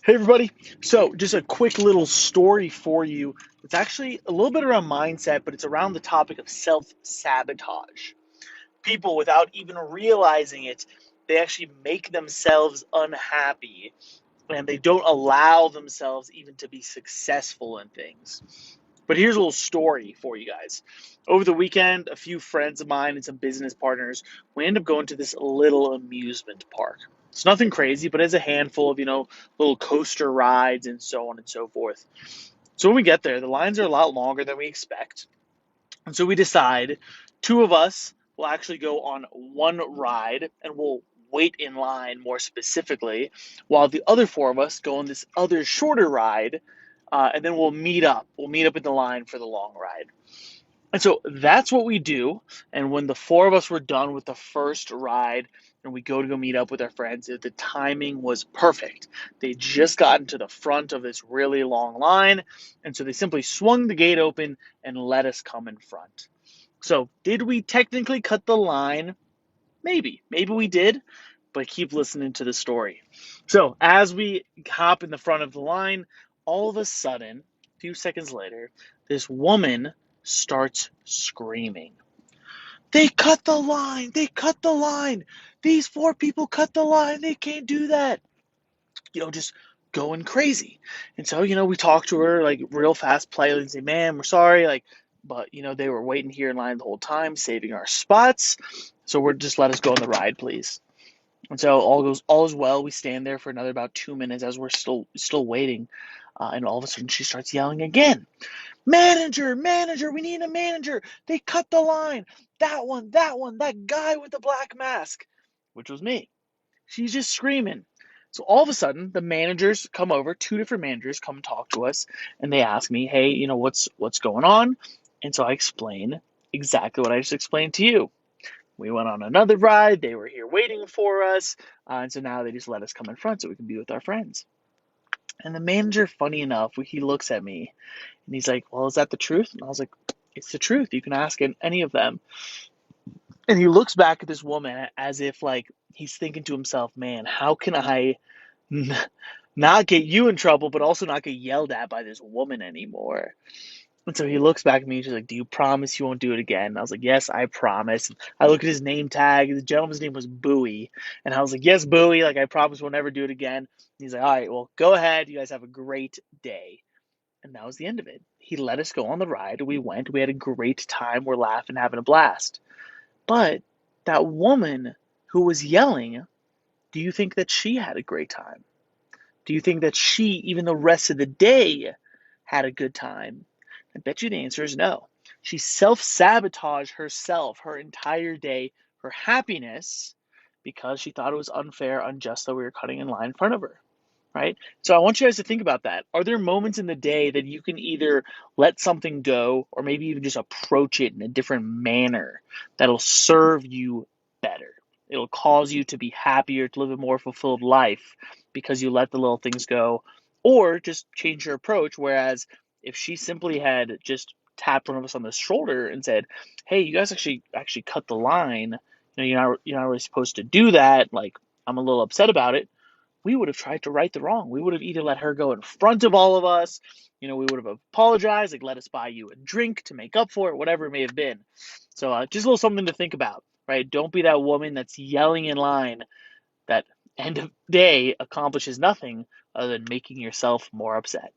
Hey everybody. So, just a quick little story for you. It's actually a little bit around mindset, but it's around the topic of self-sabotage. People, without even realizing it, they actually make themselves unhappy and they don't allow themselves even to be successful in things. But here's a little story for you guys. Over the weekend, a few friends of mine and some business partners, we end up going to this little amusement park. It's nothing crazy, but it's a handful of, little coaster rides and so on and so forth. So when we get there, the lines are a lot longer than we expect. And so we decide two of us will actually go on one ride and we'll wait in line more specifically, while the other four of us go on this other shorter ride, and then we'll meet up. We'll meet up in the line for the long ride. And so that's what we do. And when the four of us were done with the first ride and we go meet up with our friends, the timing was perfect. They just got into the front of this really long line. And so they simply swung the gate open and let us come in front. So, did we technically cut the line? Maybe. Maybe we did, but keep listening to the story. So, as we hop in the front of the line, all of a sudden, a few seconds later, this woman starts screaming. They cut the line! They cut the line! These four people cut the line! They can't do that! Just going crazy. And so, we talk to her like real fast, politely, and say, "Man, we're sorry." But they were waiting here in line the whole time, saving our spots. So we're just let us go on the ride, please. And so all is well. We stand there for another about 2 minutes as we're still waiting, and all of a sudden she starts yelling again, "Manager, manager, we need a manager! They cut the line! That guy with the black mask," which was me. She's just screaming. So all of a sudden, the managers come over. Two different managers come talk to us, and they ask me, "Hey, what's going on?" And so I explain exactly what I just explained to you. We went on another ride. They were here waiting for us, and so now they just let us come in front so we can be with our friends. And the manager, funny enough, he looks at me and he's like, "Well, is that the truth?" And I was like, "It's the truth. You can ask any of them." And he looks back at this woman as if like he's thinking to himself, "Man, how can I not get you in trouble, but also not get yelled at by this woman anymore?" And so he looks back at me and he's like, "Do you promise you won't do it again?" And I was like, "Yes, I promise." And I look at his name tag. The gentleman's name was Bowie. And I was like, "Yes, Bowie, like I promise we'll never do it again." And he's like, "All right, well, go ahead. You guys have a great day." And that was the end of it. He let us go on the ride. We went. We had a great time. We're laughing, having a blast. But that woman who was yelling, do you think that she had a great time? Do you think that she, even the rest of the day, had a good time? I bet you the answer is no. She self-sabotaged herself, her entire day, her happiness, because she thought it was unfair, unjust that we were cutting in line in front of her, right? So I want you guys to think about that. Are there moments in the day that you can either let something go or maybe even just approach it in a different manner that'll serve you better? It'll cause you to be happier, to live a more fulfilled life because you let the little things go, or just change your approach. Whereas if she simply had just tapped one of us on the shoulder and said, "Hey, you guys actually cut the line. You're not really supposed to do that. Like, I'm a little upset about it." We would have tried to right the wrong. We would have either let her go in front of all of us, we would have apologized, like let us buy you a drink to make up for it, whatever it may have been. So just a little something to think about, right? Don't be that woman that's yelling in line that end of day accomplishes nothing other than making yourself more upset.